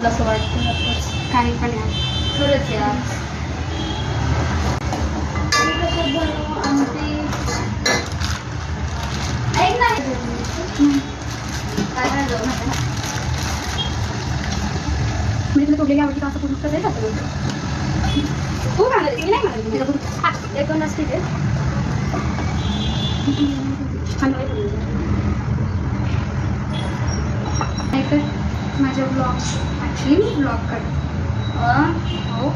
असं वाटतं काही पण यार खरंच यार. ऐक ना काय नाही जाऊ नका. मी तुला तोडलेली आवडती असं पूर्ण कसं जातं तू सांगत मी नाही म्हणत तुला. हा एक दोन असते ते माझे ब्लॉग ॲक्च्युली ब्लॉग कर हो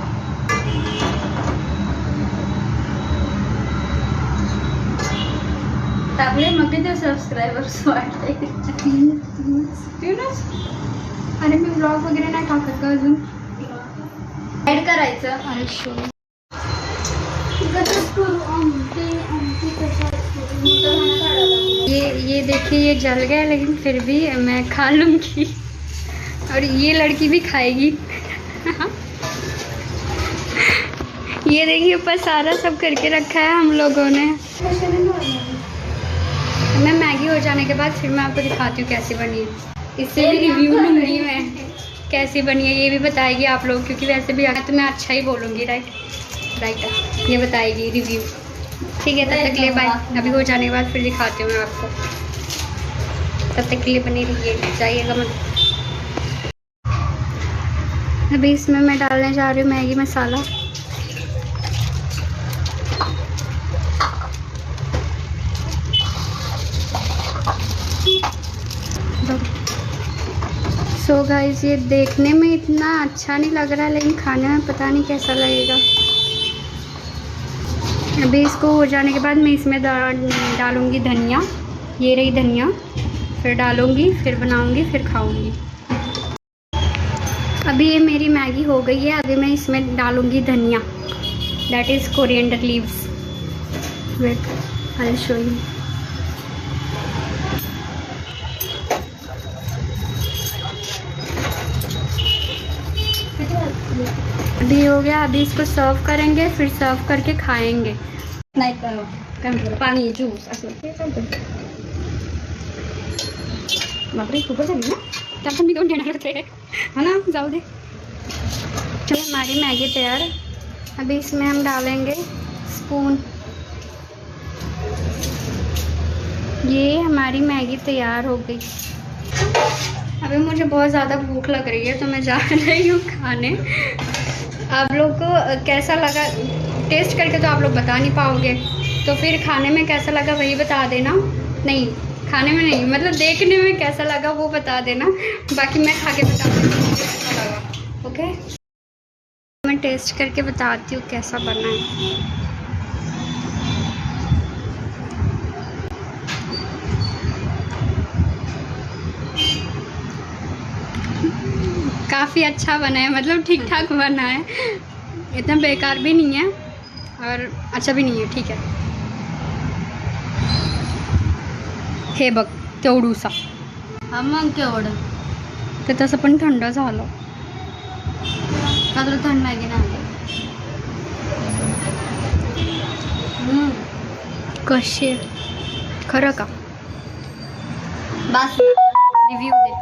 टाकले मग किती सबस्क्रायबर्स वाटते. तीनच. अरे मी ब्लॉग वगैरे नाही टाकत का अजून. ऍड करायचं. अरे शो ये देखिए ये जल गया लेकिन फिर भी मैं खा लूँगी और ये लड़की भी खाएगी. ये देखिए ऊपर सारा सब करके रखा है हम लोगों ने. मैं मैगी हो जाने के बाद फिर मैं आपको दिखाती हूँ कैसी बनी है. इससे भी रिव्यू लूँगी मैं कैसी बनी है. ये भी बताएगी आप लोग क्योंकि वैसे भी आया तो मैं अच्छा ही बोलूँगी. राइट ये बताएगी रिव्यू. ठीक है तब तक के लिए बाय. अभी हो जाने के बाद फिर दिखाती हूँ मैं आपको. तब तक के लिए बने रहिए जाइएगा मत. अभी इसमें मैं डालने जा रही हूँ मैगी मसाला. सो गाइस ये देखने में इतना अच्छा नहीं लग रहा है लेकिन खाने में पता नहीं कैसा लगेगा. अभी इसको हो जाने के बाद मैं इसमें डालूँगी धनिया. ये रही धनिया. फिर डालूँगी फिर बनाऊँगी फिर खाऊँगी. अभी ये मेरी मैगी हो गई है. अभी मैं इसमें डालूँगी धनिया. That is coriander leaves. Wait I will show you. अभी हो गया. अभी इसको सर्व करेंगे फिर सर्व करके खाएंगे. नाही काय पाणी ज्यूस असं ते चालतं. बापरे खूपच झाली ना. त्यात मी 2 घेणार होते है ना. जाऊ दे. चलो हमारी मैगी तैयार. अभी इसमें हम डालेंगे स्पून. ये हमारी मैगी तैयार हो गई. अभी मुझे बहुत ज़्यादा भूख लग रही है तो मैं जा रही हूँ खाने. आप लोग को कैसा लगा टेस्ट करके तो आप लोग बता नहीं पाओगे तो फिर खाने में कैसा लगा वही बता देना. नहीं खाने में नहीं मतलब देखने में कैसा लगा वो बता देना. बाकी मैं खा के बता दूँगी कैसा लगा. ओके मैं टेस्ट करके बताती हूँ कैसा बना है. काफ़ी अच्छा बना है मतलब ठीक ठाक बना है. इतना बेकार भी नहीं है और अच्छा भी नहीं है. ठीक है. हे बघ तेवढूसा. हा मग केवढं ते तसं पण थंड झालं. का तुला थंड मॅगी नाही. कशी खरं का बस रिव्ह्यू दे.